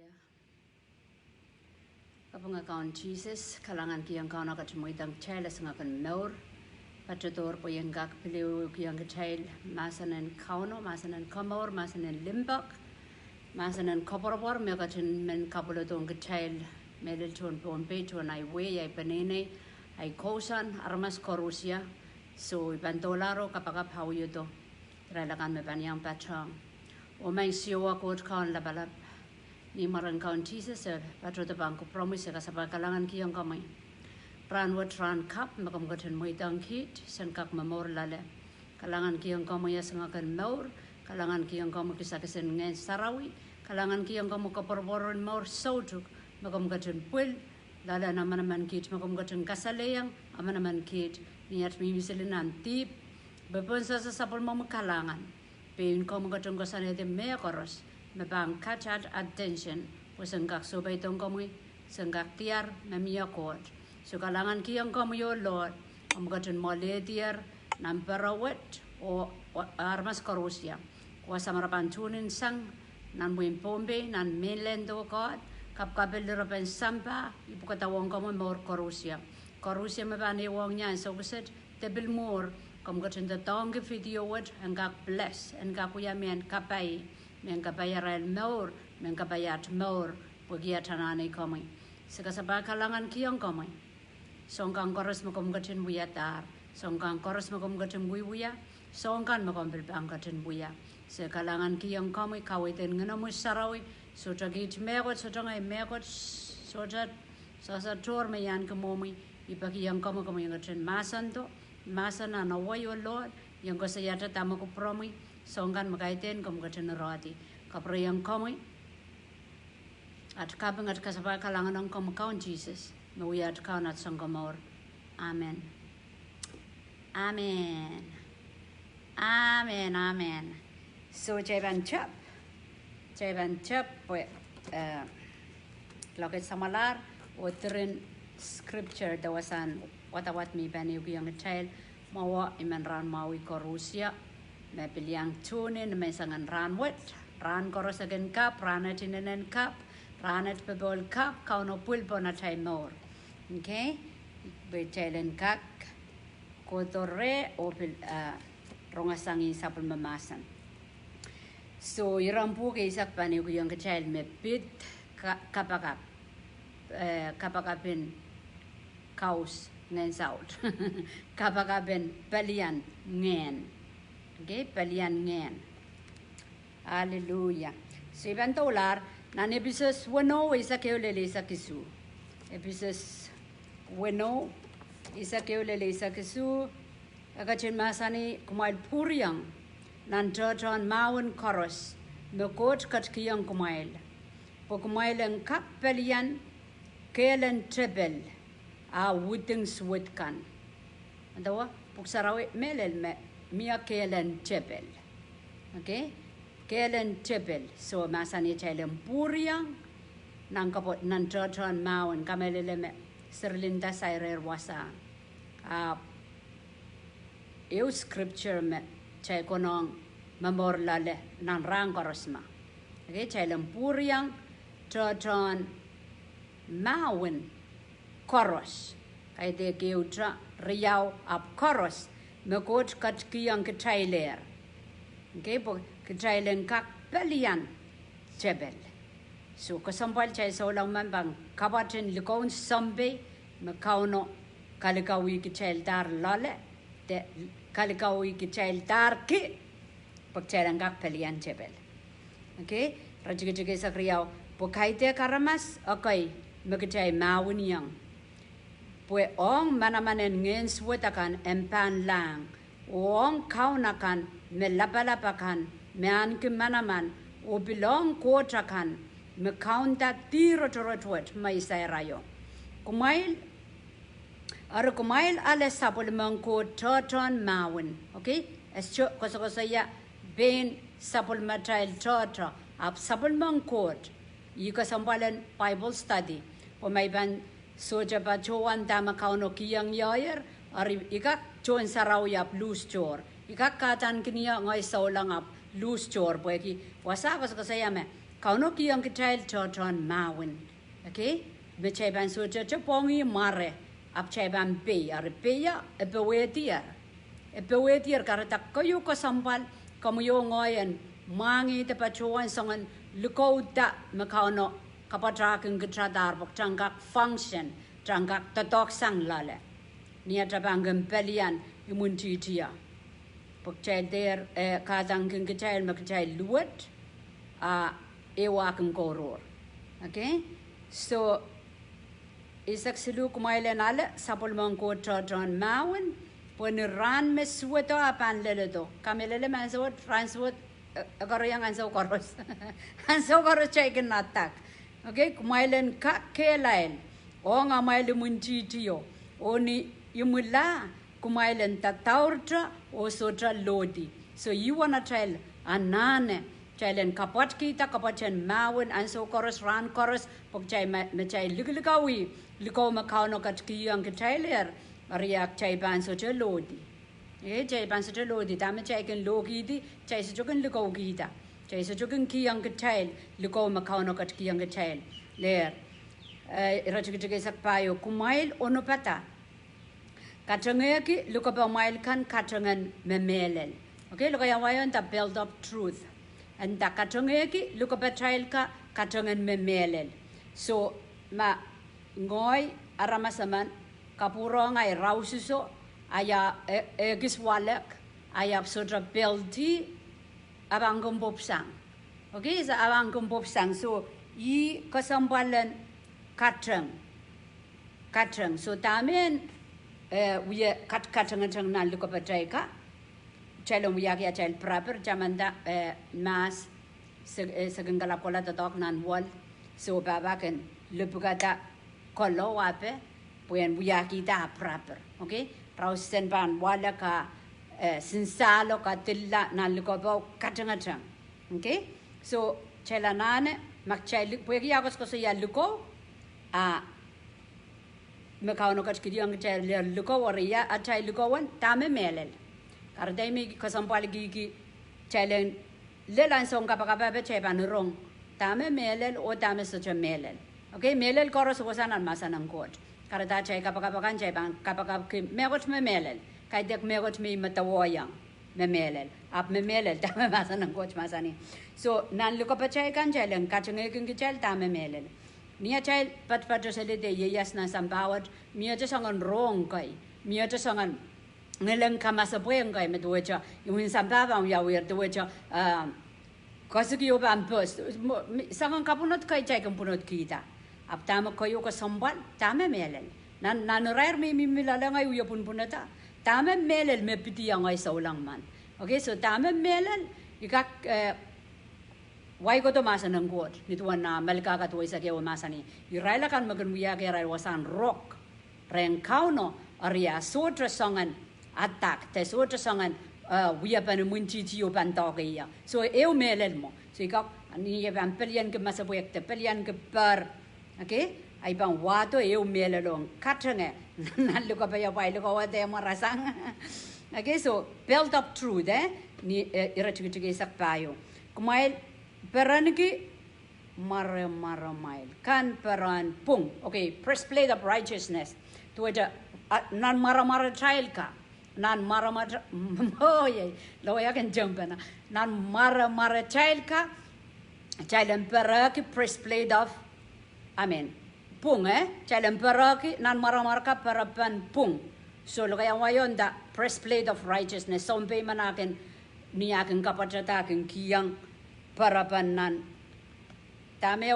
Hallelujah. Kapangakaon Jesus, kalangan kiyang kaon ako tumuitang chela sa ngakan maur. Patutor po yung kakpiliw kiyang kitail, masanan kauno, masanan kamaur, masanan limbak, masanan koporobor, may katin men kapulotong kitail, medel tuon po ang petuan ay way, ay panene, ay kosan, armas korusya. So, ibantolaro kapakap hawyo to. Ralakan me panyang patang. O may siwa kot kaon labalap. Ni marang kaon Jesus patro te bangko promise ka sa kalangan kiyang kamay. Pran wat ran kap makam gaten mo itang kit sen kak mamor lale. Kalangan kiyang kamay sa ngakan maur, kalangan kiyang kamay kisakasen Ngehn Sarawi, kalangan kiyang kamay kaporboron maur sautuk makam gaten pwuhk lala naman kit makam gaten kasaleyang naman kit niat mimisilin tip bepon sa sapol mo kalangan. Pin kamay gaten kasanete me koaros. Mabang kachat attention was enggak sobay tong kamu senggak tiar memia Koht. So kalangan kiyang kamu yo Lord amgatun mole tiar namperawet o armas korusya kuasa marapan tunin sang nan buim pombe nan mainland do Koht kap kapel rapan sampa ibu kata wong kamu mor korusya mabane wongnya so kuset Tepil mor kamgatun the tong video wet enggak bless enggak kuya men kapai mengkapaya rel maur, mengkapayat maur, pugia tanane komai. Sekasaba kalangan kiyang komai. Songkang koros makom gatin buya tar, songkang koros makom gatin buya, songkan makom bilbang gatin buya. Sekalangan kiyang komai kaweid Ngehn Sarawi, sotagit megot, sotangai megot, sotat sasator mayan kemomi, ibagi yang komai gatin masan to, masan anaway o Lord, yang kasayata tamaku promi. Songkan makaiten kom gaten roti kapryang komai at kapeng at kasaba kalangan ng kom kaun Jesus mawiyat kaun at sangkamor. Amen. Amen. Amen. Amen. So jaiban chap po loket samalar oterin scripture the wasahn watawat mi bani yung tehtehn mawa iman ran mawi korusya me pelian tunin me sangan ran wet ran koros again kap ranet inenen kap ranet pebol kap kauno pulpo na tay more. Okay, betelen kak kotore o rongasangi sapul mamasan. So irampu ke isak pani ko yung kehlail me pit kapakap kapakapin kaus Ngehn saut kapakapin pelian Ngehn. Okay, pelian Ngehn. Hallelujah. So iban tolar nan Episos weno isa keolele isa kisu. Episos weno isa keolele isa kisu. Agachin masani Kumwail pwuhriong nan tehtehn mahwen koaros me Koht ketikihong Kumwail. Po Kumwail ang kap pelian kehlail Tepil a wuting suwed kan. Andawa puksarawi melel me Mia kehlail Tepil. Okay? Kehlail Tepil. So masani kehlail pwuhriong nang kapot nan tehtehn mahwen kamelele me serlinda sairer wasahn. Eu scripture me chay konong mamor lale nan rang korosma. Okay? Kehlail pwuhriong tehtehn mahwen koaros. Kaidehk utra riyaw ap koaros. Koht ketikihong Kitail. Okay, po Kitail kak pelian Tepil. So kasampal chay sa ulang mambang kabatin likawn sambe makauno kalikawi Kitail dar lale de kalikawi Kitail dar ki pagcayang kak pelian Tepil. Okay, rajigajigay sa kriyaw po kaidehk karamas okay magkacay mahwen yang. Pwuhriong manamanen Ngehn Suwedo empan lang. Ong kaunakan melapalapakan mean manaman o bilong kotakan me kaunta tiro torotwet may sayrayo. Kumwail ale sapol mangko tehtehn mahwen. Okay? Escho kosaya ben sapol matail tehtehn ap sapol mangkot. Ika sampalan Bible study. Pumayban soja pa chuan tama kauno kiyang yayer ari ikak chuan Sarawi ap loose chor ikak katan kiniya ngay saulang ap loose chor pweki wasakos kasaya me kauno kiyang kitail choton mahwen. Okay? Mechaban so pongi mare ap chaban pe ar peya epewetier karata kayu ko sambal kamu yo ngoyen mangi te pachuan songan lukouta makauno kapatrakeng getradar bok trangak function trangak tatok sang lale nia trabangem pelian imuntitia bok chader kadang keng kitail makitail luet ewa keng koror. Okay? So isak silu Kumwail nale sapol mangko tron mahwen pon ran Me Suwedo apan leledo kamelele mansot transwot agaro yang anso koros anso koros chaiken natak. Okay, Kumwail ka kehlail o nga mail muntitio oni yumula Kumwail tataurtra o sotra lodi. So you wanna tell anane Chailen kapat kita kapachen mahwen anso koros ran koros pok chai mechai likawi liko makauno ketikihong Kitail ariak chai ban so lodi. Chai ban so lodi dame chai ken logi di chai so ken liko gita chai so ken kihong Kitail liko makauno ketikihong Kitail ler rachikitike sakpayo Kumwail onopata katangeki liko Kumwail kan katangan memelel. Okay, look at why the build up truth. And the katangeki look up a child ka katangan memelel. So ma ngoy aramasaman kapurong ay raususo aya egiswalek aya sotra belti abangum popsang. Okay, sa abangum popsang. So I kasambalan katang. So tamen we katangan na look up a child ka. Chalong wiyak child proper jamanda mas segala kola tatok nan wal so babaken lepugata kolo wape puen wiyaki da proper. Okay, rausen ban wala ka sinsalo ka tilla nan lukobo katangatan. Okay, so chelanane makchai pueki yakos ko ya luko makauno ketikihong Kitail luko waria achai lukowan tame melel. Karena mi kasampal gigi challenge lelan song kapakap ceban rong tame melel o tame socha melel. Okay, melel koros wasanan masanang Koht. Karena cai kapakapan ceban kapakap ke megot me melel kaidehk megot me matawoyang me melel ap me melel tame masanang Koht masani. So nan luka pacai kan challenge kacangeng kecil tame melel. Nia cai pat selide yeyas na sambawat mia casangan rong kai mia casangan ngelang kamasa poeng kai metuaca yung sambawang yawir tuaca kasiki oban post sangang kapunot kai cai kampunot kita ap tama kayo ka sambal tama melel nan rair mi milala ngai uya punpunata tama melel me piti yang ai saulang man. Okay, so tama melel ikak why ko to masanang Koht nituan na malka ka tuwa isa kaya masani iraila kan maganwiya kaya wasahn rock reng kauno aria sotra songan attack te sotra songan wiya pan muntitio pan togeya so eu melel mo so ikak ani ban pelian ke masa pwuhk te pelian ke per. Okay, ai ban wato eu melelong katrange nalu ka pa ya pai lu ko wate marasang. Okay, so build up truth ni irachikitike sakpayo Kumwail peranki mara mile kan peran pung. Okay, press plate of righteousness to it nan mara child ka nan mara oh yeah loya can jump na nan mara child ka child and peraki press plate of amen pung child and peraki nan mara ka parapan pung. So loya wayon da press plate of righteousness sombe manaken niyaken kapachata ken kiyang parapan nan tame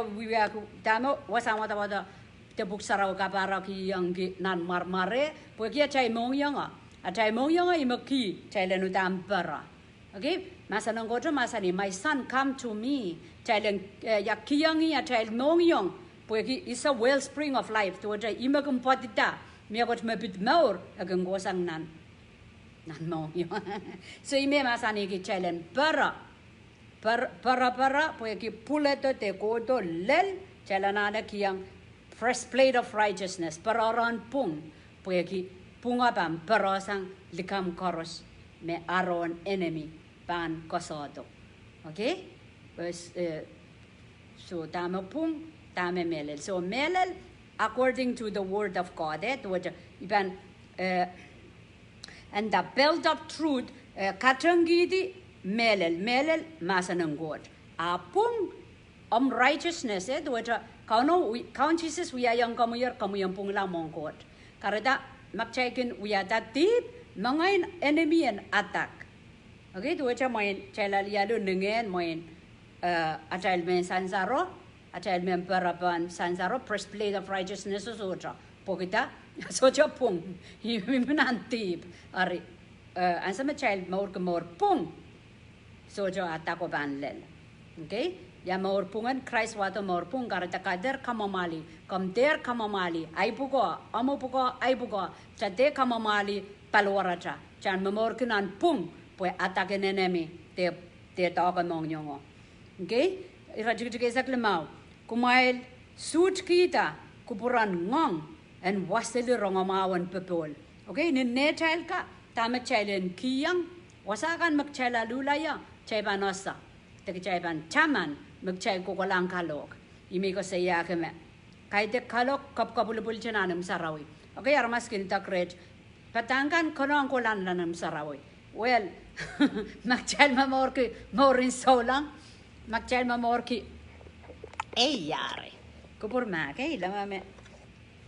wasahn wata tebuk sarau kapara ki yang nan marmare pokia chai mongyanga achai mongyanga imaki chai lenu tampara. Okay, masanang Koht masani my son come to me chai len yakiyangi achai mongyong poki is a wellspring of life to achai imakum potita miagot mebit maur agang gosang nan mongyong. So ime masani ki chai len para poki puleto te koto lel chalanana kiyang fresh plate of righteousness pararan pung poki pungabam parasang likam koros me aron enemy pan kosoto. Okay, verse So tame pung, tame melel. So melel, according to the word of God, even and the belt of truth, katangidi melel masanang God. Pung righteousness, count Jesus we are young kamuyang pung lamong God. Karada makchaikin we are that deep, mangain enemy and attack. Okay, to which I mean, Chalaliado Ngehn moin atail mehn sansaro, atail mehn parapan sansaro, breastplate of righteousness soja. Pokita, soja pung, himanantip, ari, and some child more pung, soja atako banlel. Okay, ya more pungan, Christ water more pung, garata kader kamamali, come there kamamali, aipugo, amopugo, aipugo, chate kamamali, palwaracha, chan memorkinan pung. Pues ataken enemy te talk among yongo. Okay? Irajik exactly mau. Kumwail suit kita kupuran ngong and wasili rongomawan people. Okay? Ni nechail ka tama chailen kiyang wasakan magchaila lulaya chaibanosa. Teki chaiban chaman magchail kukolang kalok. Imi ko saya keme. Kaidehk kalok kapulubul chananam sarawi. Okay? Armaskin takret. Patangkan konong kolan lanam sarawi. Well, magchal mamorki morin solang, magchal mamorki. Ey yare, kupur mag, lama me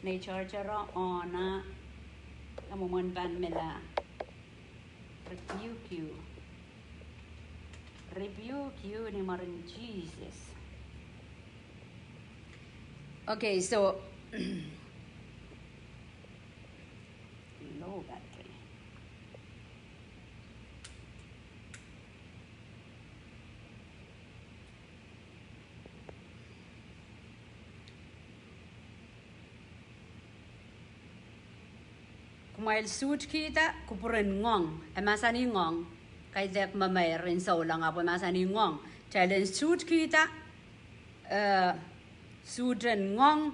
nature chara ona, amumon ban mela. Rebuke you, ni marin Jesus. Okay, so low battery. Kumwail suit kita kupurin ngong, masani ngong, kaidehk mamay rin sa ulang apo masani ngong. Challenge suit kita, suiten ngong,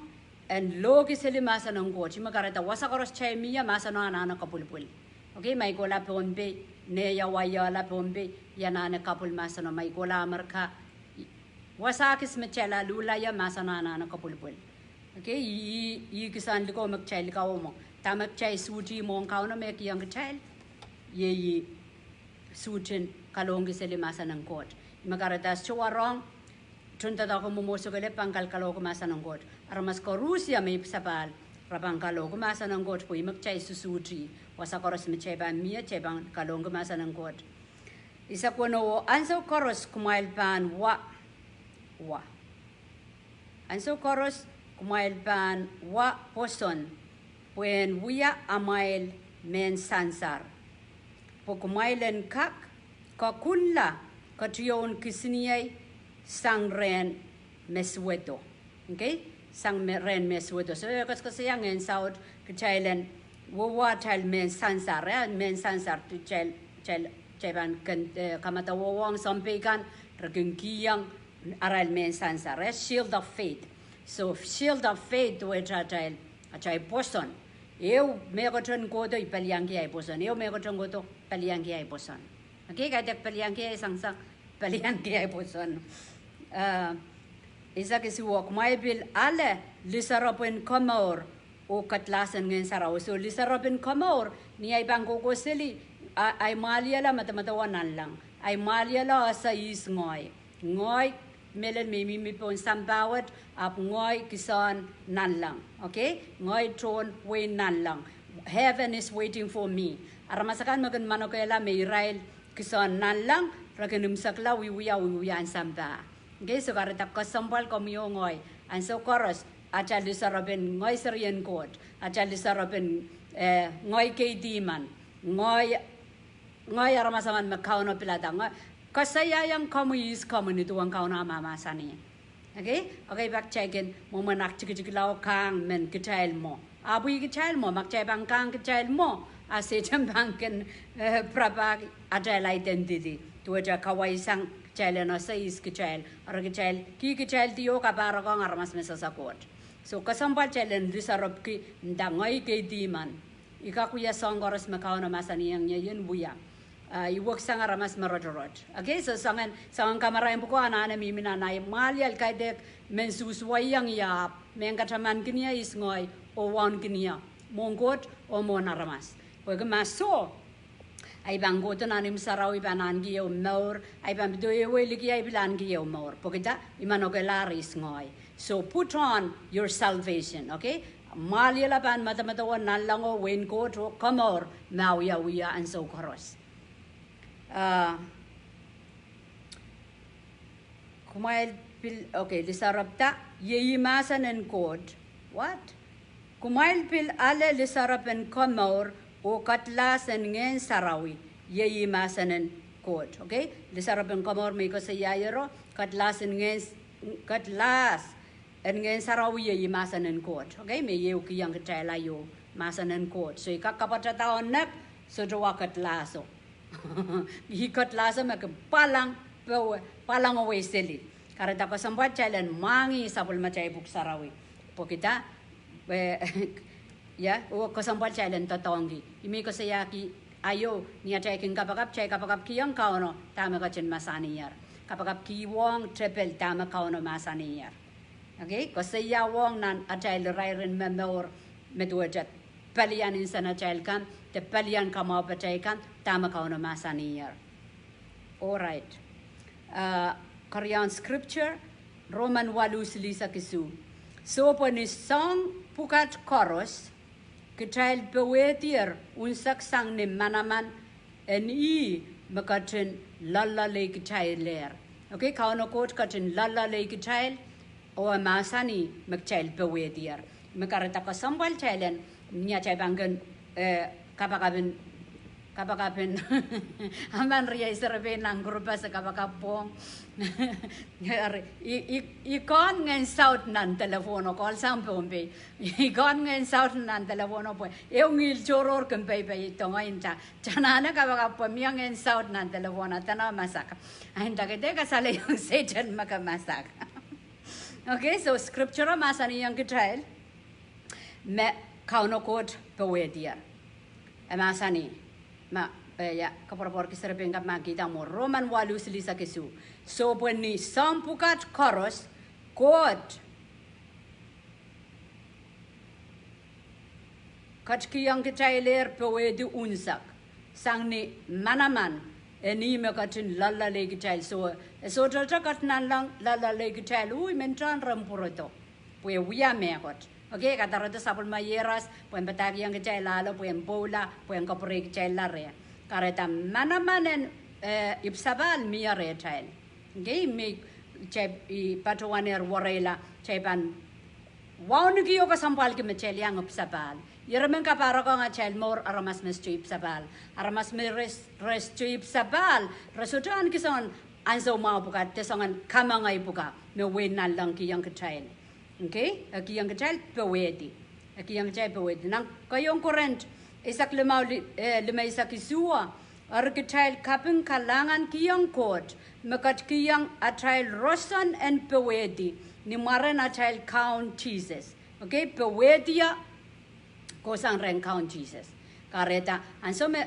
and logi sili masanong coach. Makarata wasakaros chay miya masano ana kapulpul. Okay, may kola pombe, neya waya la pombe, yanana kapul masano may kola marka. Wasakis mechela lula ya masano ana kapulpul. Okay, yi kisan liko magchay likaw mo. Tamak chay suji mong kao na may kiyang kitail. Ye sujin kalongi sili masa ng Koht. Magaratas chuwarong, tunta daw kumumusok ulit pangkal kaloko masa ng Koht. Aramas ko Rusya may sapal, rapang kaloko masa ng Koht po magchay susuji. Wasa koros may chay ban miya, chay bang kalongo masa ng Koht. Isa ko no, anso koros kumwail pan wa. Anso koros kumwail pan wa poson. When we are amail mehn sansar. Pagkumailen kak, kakulla, katriyon kisniyay, sang ren Me Suwedo. Okay? Sang ren Me Suwedo. So, kasi yang Ngehn saut, kachailen, wawatal mehn sansar. Mehn sansar, chaiban kamata wawang sampekan, raging kiyang, aral mehn sansar. Shield of faith. So, shield of faith, which achay poson. Eu megoton ko to pelian ki ay poson. Eu megoton ko to pelian ki ay poson. Okay, kaidehk pelian ki ay sang pelian ki ay poson. Isa kasi wak may bil ale lisarapin kamor o katlasan Ngehn Sarawi. So lisarapin kamor ni ay bangko ko sili ay malyala matamatawanan lang. Ay malyala sa is ngoy. Ngoy melen mi pon sambawat ap ngoy kisan nan lang. Okay? Ngoy tron way nan lang. Heaven is waiting for me. Aramasakan magan manokela may Israel kisan nan lang. Raganum sakla wiwiya an samba. Okay? So karitap kasambal komiyo ngoy. And so koros acha lisarapin ngoy serian Koht. Acha lisarapin ngoy kay diman. Ngoy aramasaman makao no pilata. Kasayang kamu is kamu nito ang kau na mama sani. Okay? Okay, back checkin mo manak chikilaw kang men kitail mo. Abu kitail mo makchay bang kang kitail mo. Asejam bangken prabag atail identity. Tuwaja kawai sang kitail na sa is kitail. Or kitail ki kitail tiyo kapara kang aramas mesa sa Koht. So kasambal chailen risarop ki ndangay kay diman. Ikakuya song oras makao na masani ang yun buya. iwak sanga ramas marodorot. Okay, so sangan kamera yang buku anak mimina na malial kaidehk mensusuayang ya mengkataman kinia isngoy o wan kinia mongkot o mona ramas. Pwuhk maso ay bang goto na nim Sarawi banan giyo maur ay bang bidoye weliki ay bilan giyo maur. Pokita imanogelari isngoy. So put on your salvation, okay? Maliala ban matamatawa nalango wenko to kamor mauya wiya and so koros. Kumwail pil okay lisarapta yeyimasan and Koht. What? Kumwail pil ale lisarap and kamor o katlas and Ngehn Sarawi yeyimasan and Koht. Okay? Lisarap and kamor may ko sa yayero katlas and Ngehn Sarawi yeyimasan and Koht. Okay? May yew kiyang ketela yo masan and Koht. So ikakapatataon nak so jawa katlaso. Hikot lasa mak palang away seli. Karena ko sambat challenge mangi sapul macai buk Sarawi. Pokita ya o ko sambat challenge totongi. Imi ko sayaki ayo niya cai king kapakap kiyang kauno tama ka chen masaniyar. Kapakap kiwong Tepil tama kauno masaniyar. Okay? Ko saya wong nan atail rairen memor meduajat pelian insana child kan the pelian kama patay kan tama kauno masaniyar. All right. Korean scripture Roman 8 silisa kisu. So po ni song pwukat koaros Kitail bewedier unsak sang ni manaman en makatin lalale Kitailer. Okay, kauno Koht katin lalale Kitail o masani magchail bewedier. Makarata ko sambal chailen niya chay bangan kapakapin aman ria isarabe ng grupa sa kapakapong ikon ngehn saut nan telefono call sampombe ikon ngehn saut nan telefono po ngil choror kempay pay ito ngayon chanana kapakapong ngehn saut nan telefono tana masak ay takite kasala yung Satan makamasak. Okay, so scripture masani yung Kitail me kauno Koht bewedier masani ma ya kapor kisara bengap makita mo Roman 8 silisa kisu. So when ni sam pwukat koaros Koht katkiyang Kitailer pewedi unsak sang ni manaman eni mekatin lalale Kitail. So takat nan lang lalale Kitail uy mentran rampuroto pwe wiya mekot. Okay, kata rata sapul mayeras, puan batagi yang kecil lalo, puan bola, puan kapuri kecil lare. Karena mana manen ipsabal mia retail. Okay, mi cep patuaner warela cepan. Wow niki yoga sampal ki mecel yang ipsabal. Iramen kapara ko nga cel mor aramas mestu ipsabal. Aramas me restu ipsabal. Resultaan kison anso mau buka tesongan kamangai buka. Me wenan lang ki yang kecil. Okay, aki yang Kitail pewedi, nang kayong kurent isak lima isak isua ar Kitail kaping kalangan kiyang Koht makat kiyang atail rosan and pewedi ni maren atail count Jesus. Okay, pewedia kosang ren count Jesus. Kareta anso me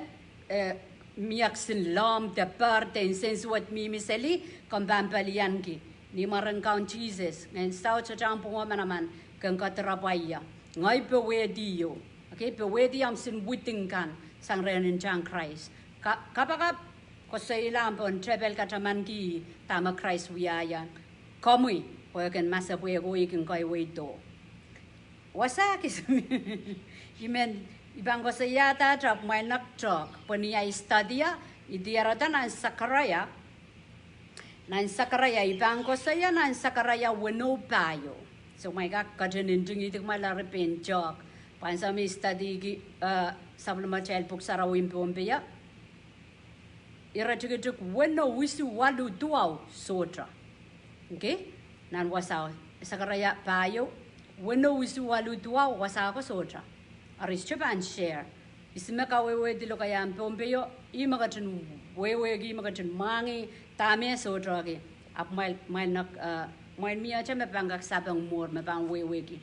miak sin lam de parte in sensuat mimiseli kambam pelian ki. Ni maran count Jesus ngan saut sa jampong manaman kang katrapaya ngai pewediyo. Okay, pewedi am sin witingkan sang renin jang Christ kapakap ko sa ilang pon Tepil kataman ki tama Christ wiaya komui pwuhkan masa pwuhk kang kaweid do wasakis imen ibang ko sa yata trap may naktrok poniya studia idiaratan ang sakaraya nan sakaraya ibang ko saya nan sakaraya wano payo. So my God kajenin dungi tik may laripin jok. Pansa mi study ki sablo macel puk Sarawin pombeya. Ira tuk wano wisu walu duaw sotra. Okay? Nan wasaw sakaraya payo wano wisu walu duaw wasaw ko sotra. Aris chupan share. Isime ka wewe dilo kaya pombeyo imagatin wewe gi imagatin mangi tame so drogi ap mail nak mail mi acha me pangak sabang mor me pang wewe gi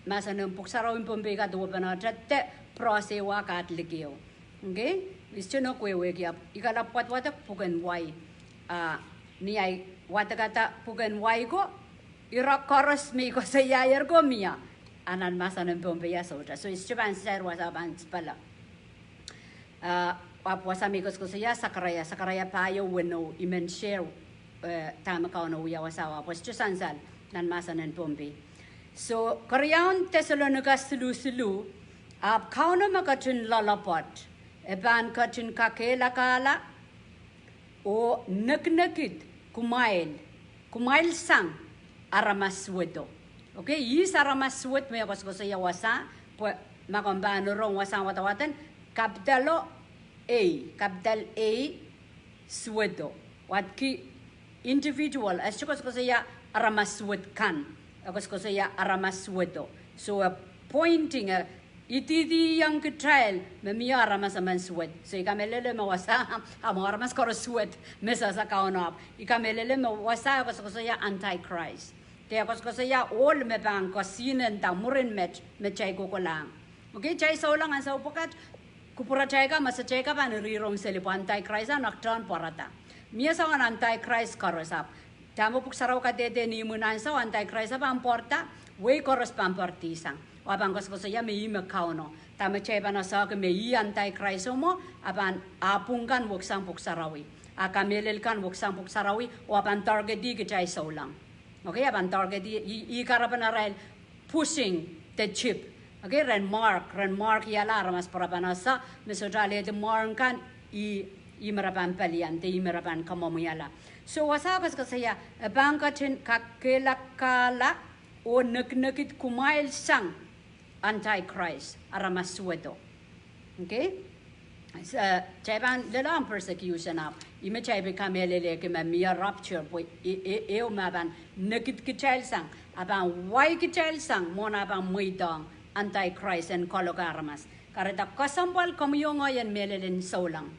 masanam puk Sarawin pombe ka do bana tatte prose wa kat ligeo. Okay, istuno pwuhk yap ikala patwatak pugan wai ni ay watakata pugan wai ko ira koaros mi ko sa yayer ko mia anan masanan pombe ya sauta so istuban sar wasaban spala wasamikos ko saya sakaraya payo weno imen share tama kauno uya wasawa pues chusansal nan masanan pombe so karyaon Thessalonica sulu kauno makatun lalapot eban katun kakelakala o naknakit Kumwail sang Me Suwedo okay is Me Suwedo me ko saya wasa makamban rong wasa watawatan capital A Suwedo what ki individual as ko saya Me Suwedo kan ko saya Me Suwedo so pointing itidi yang Kitail memia Me Suwedo so ikamelele mawasa amara mas koro suwed mesa sa kaonap ikamelele mawasa ko saya antichrist te ko saya all me bang ko sinen ta murin met chay ko lang okay chay so lang ang sa upakat kupura chay ka masa chay ka pan rirong selipo antichrist nocturn porata mia sa antichrist korosap tamo puksaraw ka dede ni munan sa antichrist pa porta way koros pamportisang wabang ko saya me ima kauno tama chay pa na sa ka me antichrist mo aban apungkan wuksang puksarawi akamelel kan wuksang puksarawi waban target di chay so lang okay aban target di ikarapan na rail pushing the chip okay ren mark yala ramas parapanasa mesodale de markan imarapan pelian de imarapan kamomuyala so wasabas ko saya bangkatin kakelakala o naknakit Kumwail sang antichrist Me Suwedo okay Japan lelang persecution up ima chay becamelele ke mamia rupture po eo maban nakit Kitail sang aban wai Kitail sang mona aban muidong antichrist and kologaramas kareta kasambal komyong ayan melelen solang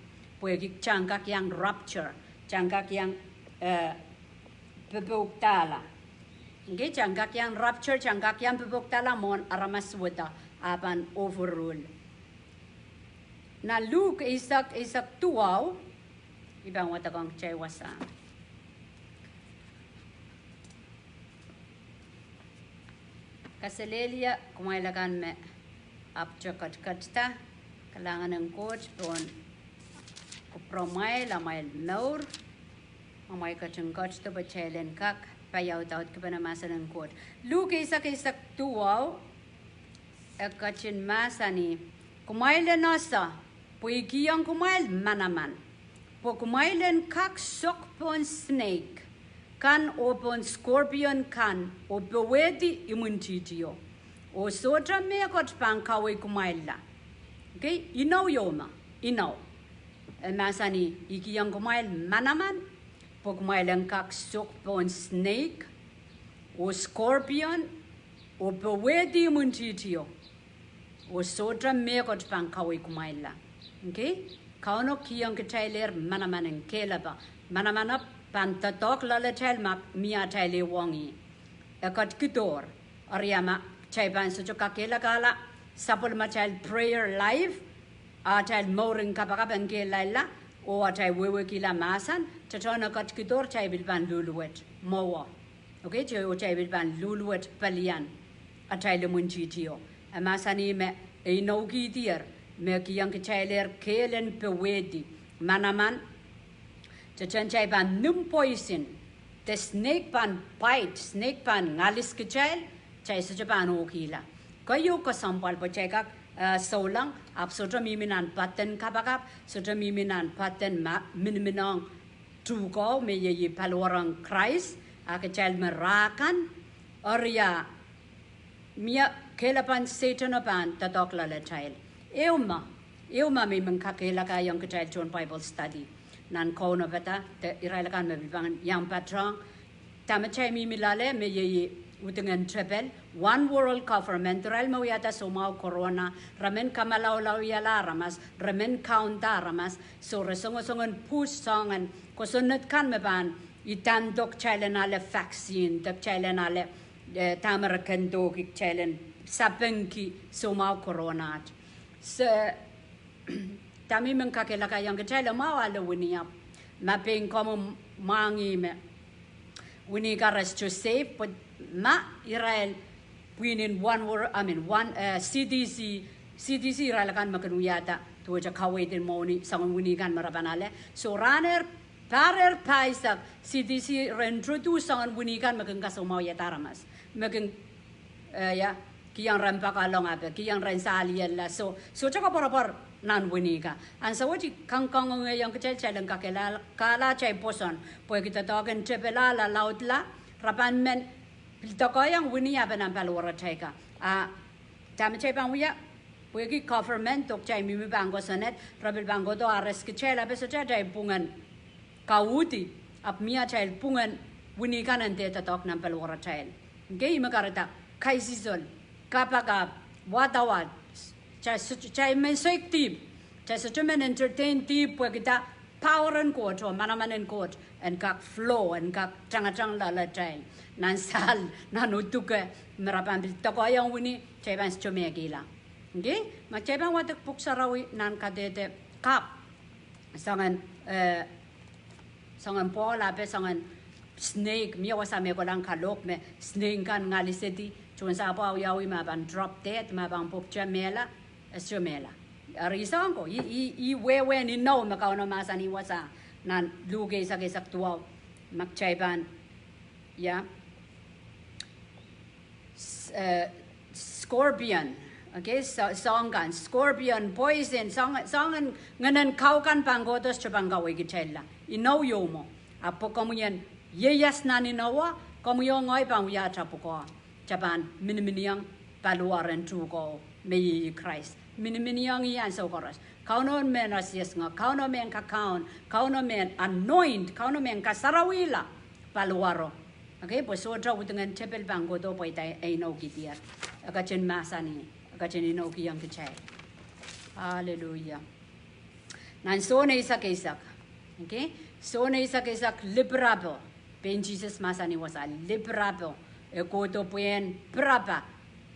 pwuhk changkak yang rupture changkak yang pwuhk okay changkak yang rupture changkak yang pwuhk mon Me Suwedo aban overrule na Luke isak tuaw ibang watakang chay wasahn kaselelia kumailakan me apchakat ta kalangan ng Koht pon kupromail amail naur amay kachang to ba chailen kak payaw taot ka ba na masa ng Koht Luke isak tuaw kachin masani kumailan nasa pwuhriong Kumwail manaman po kumailan kak sok pon snake kan o pon scorpion kan o bewedi imuntitio o sotra me kot pang kaweid Kumwail la okay yoma masani ikiyang Kumwail manaman po kumailan kak sok pon snake o scorpion o bewedi imuntitio o sotra me kot pang kaweid Kumwail la okay kauno kiyang Kitail manaman kelaba manamana pantatok lalatel mak mia taile wongi ekat kitor ariama chaiban so kakela kala sapol machal prayer live atal moring Kapakap kehlail o atai wewe masan tatona kat kitor chaibil ban luluet mowa okay chaibil ban luluet pelian atai lemunchitio amasani me inogi tier me kiyang Kitail kelen pewedi manaman chanchay ban num poison the snake pan bite snake pan ngalis Kitail chay sa Japan okila kayo ko sampal po chay kak solang ap sotra miminan paten Kapakap sotra miminan paten minminong tuko me ye palwarang Christ Kitail merakan orya mia kelapan Satan pan tatok lalatil Euma may mengkakela yung Kitail John Bible study nan kono beta te irailakan me bibang yang patrong tamachay mi milale me ye utengan Tepil one world government ral mo yata sumaw corona ramen kamalaw yala ramas ramen kaunta ramas so resongon push songan kosunat kan me ban itan dok chailenale vaccine dok chailenale tamarakan dok chailen sabenki sumaw corona so tami mengkakela kayang kecil mau ala wini ya mapping kamu mangi me wini karas Joseph but ma Israel winin one CDC Israel kan makan uyata tu aja kaweid moni sangon wini kan marapanale so runner parer paisak CDC reintroduce sangon wini kan makan kasomau ya taramas makan ya kiyang rampakalong ape kiyang rensaliella so caka por nan wini ka an sa waji kang yang kecil lang kakela kala cai poson poi kita token Tepil la lautla rapan men piltokoyang wini ape nampal wara taika tam cai pangwiya poi ki government tok cai mimi bangko sanet rabil bangko to ares kecil ape saja cai pungan kauti ap mia cai pungan wini kan ante tok nampal wara cai ngai makarata kaisizol Kapakap watawat cai mensik tip cai secumen entertain tip pwuhk kita power and Koht or manaman and Koht and kak flow and kak chang la cai nan sal nan utuke merapan bil tokoyang wini cai ban secumea gila okay mak cai ban watak puksarawi nan kadete kap sangan pola pe sangan snake mia wasame ko lang kalok me snake kan ngaliseti chun sa pa yawi ma ban drop dead ma ban pop chamela esomela arisang ko I wewe ni no makaw no masani wasa nan luge sa tuwa makchaiban ya scorpion okay so songan scorpion poison songan nganan kaukan panggotos chabangawi gitella ino yomo apo komunyan yeyas nani nawa komuyo ngoy pang ya chapuko Japan miniminiang paluaran truko me Christ miniminiang yan so koros kauno men asias nga kauno men kakaon kauno men anoint kauno men kasarawila paluaro okay pues so draw dengan Tepil banggo do poi tai ai no gitia akachen masani akachen ino ki yang kecai hallelujah nan so ne isak okay so ne isak liberable ben Jesus masani was a liberable Koto puen prapa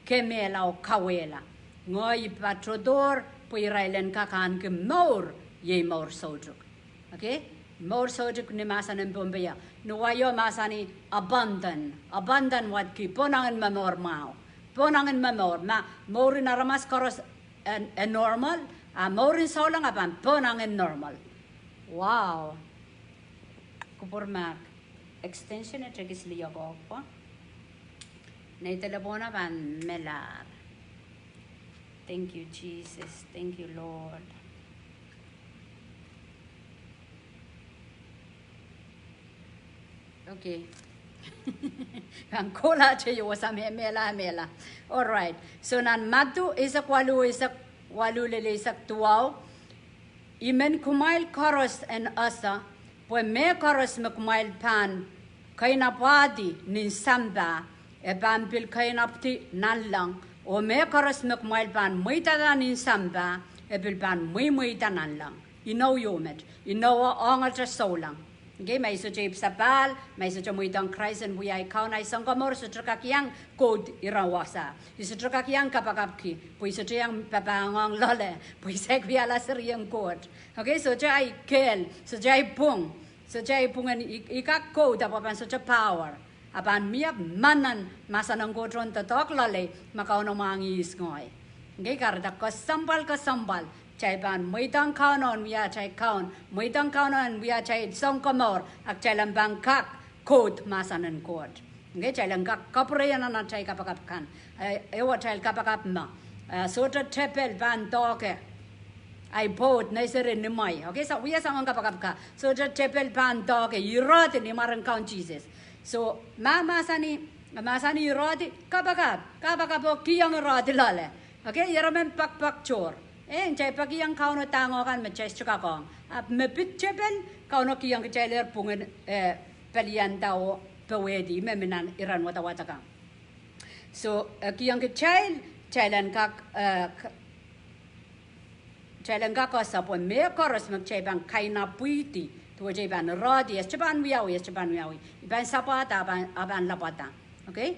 kemela o kawela ngoi patrodor puirailen kakan ke mor ye mor sojuk okay mor sojuk ni masanen bombeya no wayo masani abundant wat ki ponangan mamor mau ponangan mamor ma morin aramas koros normal morin saulang apan ponangan normal wow kupurmak extension at regisliyo ko Nay telefona ban melar. Thank you, Jesus. Thank you, Lord. Okay. Ang kola chayo wasa mela. All right. So nan matu isak walu lele isak tuaw. Imen Kumwail koaros and asa. Pwe me koaros me Kumwail pahn. Kay napadi nin samba. Ebampil kain apti nanlang o me koaros me Kumwail pahn muitadan in samba epil pahn muita nanlang ino yomet ino ongal solang okay may so jib sapal may so muitang Christ and we ai kaunai sangkamor so trakakiang Koht irawasa iso trakakiang Kapakap pui so yang papangong lole pui sek biala seriang Koht okay so jai kel so jai pungan ikak Koht apapan so power apan miap manan masanang kodron tatok lale makauno mangis ngoy ngai karda ko sambal chai ban muitang kaunon via chai kaun muitang kaunon via chai songkomor ak chai lambang kak Koht masanan Koht ngai chai lang kak kapreyana na chai Kapakap kan ewa chai Kapakap ma sota Tepil ban toke I bought nicer ni mai okay so we are sang Kapakap ka sota Tepil ban toke irot ni marang kaun Jesus so masani rodi Kapakap kiyang rodi lale okay yaramen pak chor cai pagi yang kau no tango kan macai cakong mepit Tepil kau no kiyang kecailer pungan pelianda o pwedi memenan Iren wata kang so kiyang kecailan kak kasapon me koros macai bang kaina puiti Tuwajay ban rodi es ceban wiawi iban sapata aban lapata okay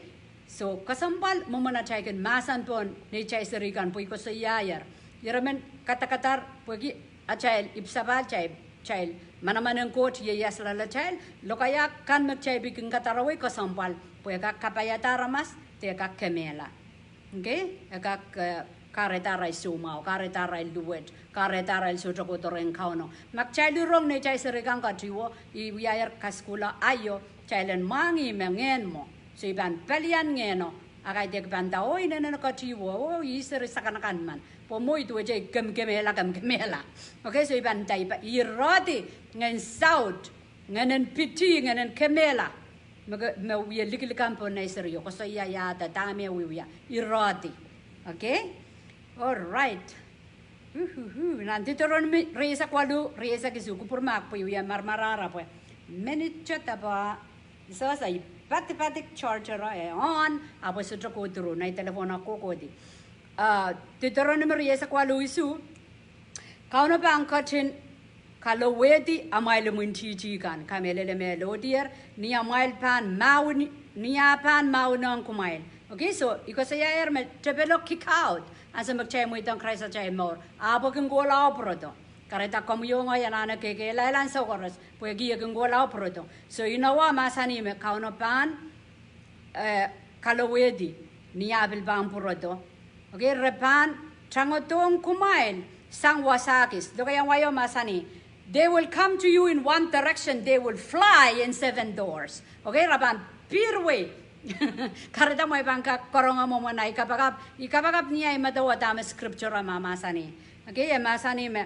so kasambal momana chaiken masan pon ni chai serikan pui ko sayayar yaramen kata-katar pagi atail ipsabal chail manaman Koht ye yasla la chail lokaya kan chai bikin katarawi ko sampal pwuhk kapayata ramas te ka kemela okay ka karetara sumau karetara luwed karetara sotokotoren kauno mak chailu rong ne chai seregang ka jiwo I wiayar kaskula ayo chailen mangi mengen mo so iban pelian ngeno akaidehk banda oi nene ka jiwo o isere sakanakan man po mo itu je gemela okay so iban dai ba irodi ngehn saut ngenen piti ngenen kemela me wiya likil kampo na serio ko so ya da dame wiya irodi okay all right nanti turun resa kwalu resa kisuku purmak po ya marmarara po minute chata ba so sai patik charger on apo sutro ko turu na telephone ako ko di titoron resa kwalu isu kauno ba angkatin kalowedi amail munti kan kamelele melodier ni amail pan maun ni pan maunang Kumwail okay so iko saya me Tepil kick out asa magchay mo itong Christ chay more abo kung gola proto kareta komyo nga yana ke kehlail sa koaros pwuhk kung gola proto so inawa masani me kauno pan kalowedi ni abil bang proto okay repan changotong Kumwail sang wasakis do kaya wayo masani they will come to you in one direction they will fly in 7 doors okay raban pirway kareta mo ibangka koronga mo na ikapakap niya imadawa tama scripture mama masani okay masani me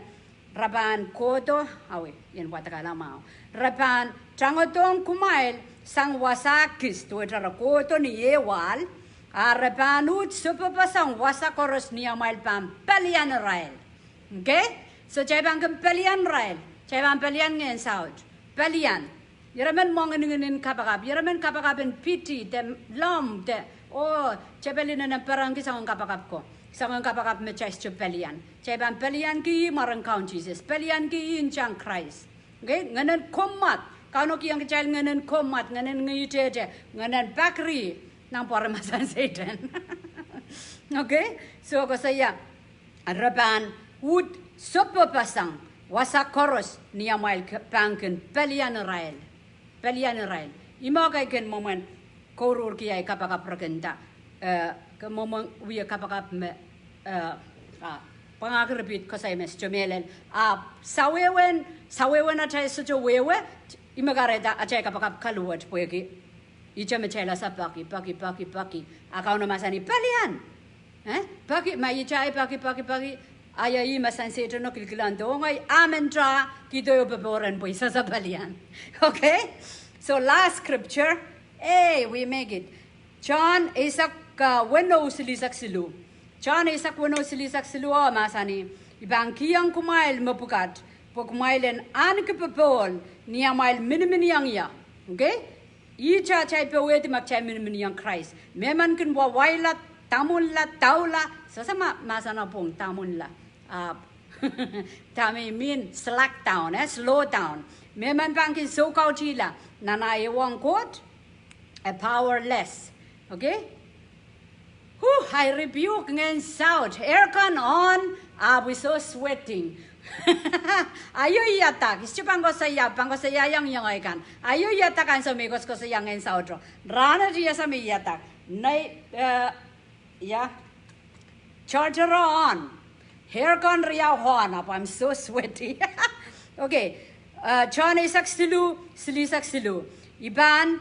raban koto awi yan watakala mao raban changotong Kumwail sang wasakis to etara koto ni ewal rabanut supapasang wasakoros niya mail pam pelian rail okay so jabang pelian rail jabang pelian ngehn saut pelian Yaraman mongin Kapakap, Yaraman Kapakap and piti, them lom, the oh, Chapelin and Parangi sang Kapakap ko. Sang Kapakap me chase pelian. Chaban pelian ki maran count Jesus, pelian ki in chang Christ. Okay, nganan komat, kanoki yang child nganan komat, nganan ngite, nganan bakri, nang paramasan Satan. Okay, so ko saya raban wood supapasang wasakoros niya mail panken pelian rail. Pelian rail. Ima kay ken moment korur kiyay Kapakap rakenta. Ke moment wiya Kapakap me pangakripit ko sa mes chomelen. Sawewen atay sa wewe imagareta atay Kapakap kaluwat pwuhk. Icha me chela sa paki. Akaw na masani pelian. Paki maichay paki. Ayay masan Satan no kilkilan do ngay amen tra kitoyo baboran po isa sa pelian. Okay? So last scripture, we make it. John isak weno silisak silu. John isak weno silisak silu masani. Ibang kiyang Kumwail mapukat. Po Kumwailen ankapapol niya mail miniminiang ya. Okay? Icha chay peweti magchay miniminiang Christ. Meman kin wawailat tamunla taula. Sasama masana pong tamunla. Tami mean slack down, slow down. Meman bankin so kautila. Nana ewang Koht, powerless. Okay? I rebuke ngehn saut. Aircon on. We so sweating. Ayo yatak. Isipang ko saya yang ay kan. Ayo yatakan sa migos ko sa yang ngehn saut. Rana diya sa may yatak. Nay, charger on. Haircon riyaw hon up. I'm so sweaty. Okay. John isak silu. Iban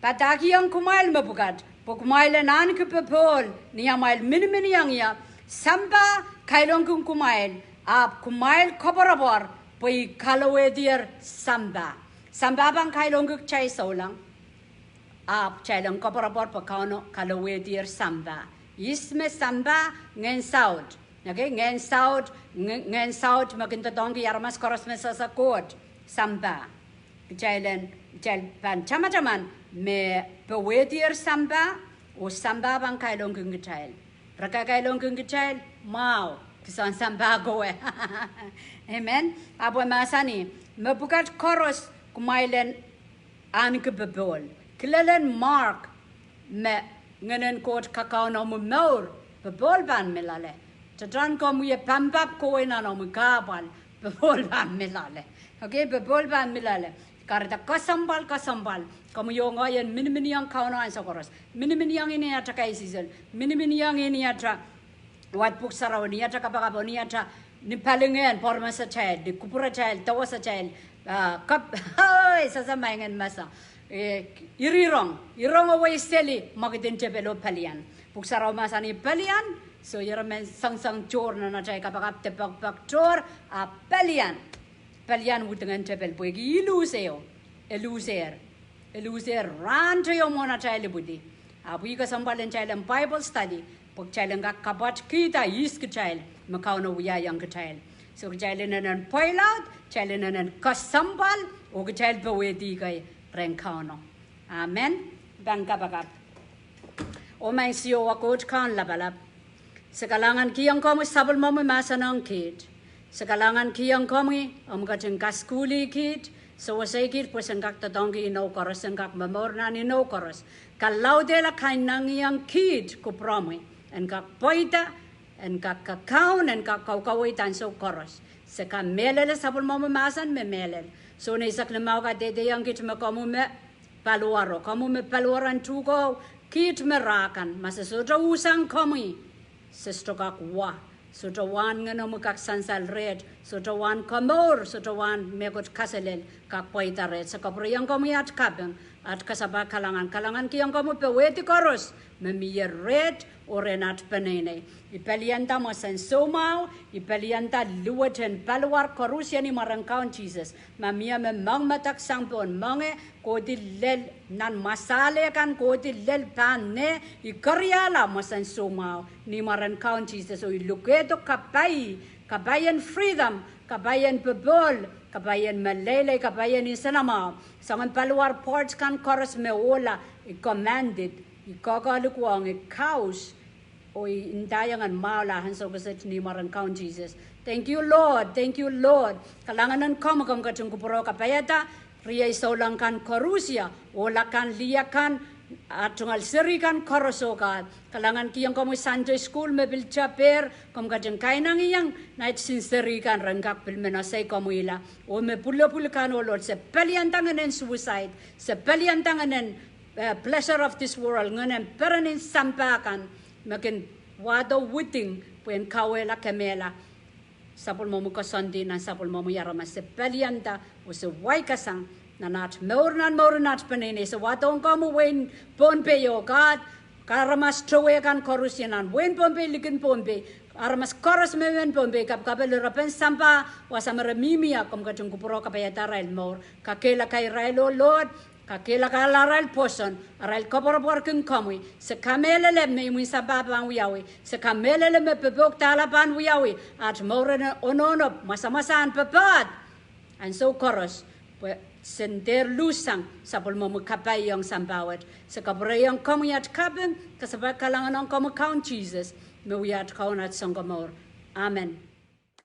pataki ang Kumwail mapukat. Po Kumwail nan kupapol niya mail minimini yang ya. Samba kailong kung Kumwail. Kumwail koborabor po kalowedier samba. Samba bang kailong kuk chay solang. Chay lang koborabor po kalowedier samba. Isme samba ngehn saut. Okay, ngehn saut magintotong yarmas koros me sa Koht samba. Jailen pan chamachaman me pwuhriong samba o samba bang kailong kung Kitail. Raka kailong kung Kitail mau kisan samba goe. Amen. Abo masani mapukat koros Kumwailen ankapapol. Kilalen mark me ngenen Koht kakao no mumor babol ban melale. Tatran ko muye pampap ko na no mukabal. Bebol ba milale. Okay, bebol ba milale. Karita kasambal. Kamu yung ayan mini yang kauno ang sokoros. Mini yang ini ata kaisisel. Mini yang ini ata wat pwuhk saraw ni ata kapakap ni ata ni palingan porma sa child, di kupura child, tawa sa child. Kap ay sasamayan masa. Irong away steli magitin Tepil pelian. Pwuhk saraw masa ni pelian. So yaramen sang chor na chay kapakap tepak chor a pelian wutengan Tepil pwuhk eluser ran tayo mona chay libudi. Abu ka sambalan chay lang Bible study. Pag chay lang kabat kita ka chay makaw na uyayang ka chay. So chay lang nanan poilaut, chay lang nanan kasambal o ka chay pawedi kay rengkaw no. Amen. Bang kapakap. O may siyo wakot kan labalap. Sa kalangan kiyang komo sabal mo masa ng kid. Sa kalangan kiyang komo kating kaskuli kid. So wasay kid pues ang kaktatongki ino koros ang kakmamor na ino koros. Kalaw dela kain nang iyang kid ko promi. Ang kakpoita, ang kakakaon, ang kakawkawitan so koros. Sa kamelele sabal mo masan memelel. So naisak lamaw ka dede yang kid makomo me paluaro. Komo me paluaran tuko kid merakan. Masasutra usang komi. Sistokak wa, sotawan nga no makak sansal red, sotawan kamor, sotawan megot kaselel, kak poita red, sa kapriyang komiyat kabang, at kasaba kalangan kiyang komo peweti koros, mamiya red o renat panene. Pelianda masan somaw, pelianda luweten palwar korusya ni marangkaon Jesus, mamiya memang matak sangpon mange, kodi lel nan masale kan kodi lel pan ne, karyala masan somaw, ni marangkaon Jesus, o iluketo kabayan freedom, kabayan pebol, kabayan malele, kabayan isanamaw, sangan palwar ports kan koros meola, commanded, ikakalukwang, ikaus, o indayangan maulahan sa kasit ni marangkaon Jesus. Thank you, Lord. Thank you, Lord. Kalanganan ko makang katung kupuro kapayata, riya isolang kan korusya, wala kan liyakan, at tungal sirikan korosoka. Kalangan kiyang komo Sunday school, mebil chaper, kom katung kainang iyang, night sinserikan rangkak pilmenasay komo ila. O me pula-pulakan o Lord, sa peliantanganen suicide, sa peliantanganen pleasure of this world, ngayon peranin sampakan, makin wado wuting puen kawela kemela sapul mo kasandi na sapul mo yarama se pelianda o se waikasang na nat more nat panene se wado ang kamu wen pompe yo God karamas trowekan korusyanan wen pompe likin pompe aramas koros mewen pompe kapel rapen sampa wasamara mimia kom katung kupuro kapayata rail more kakela kay railo Lord kakela kalaral poson aral kopor kin komui se kamelele me mun sababan wiawi se kamelele me pebok talaban wiawi at more onono masamasan pepad and so koros sender lusang sapul mo kapayong sambawat se kabrayong komuyat kaben kasabak kalangan ng komu count Jesus me wiat kaunat sangomor amen.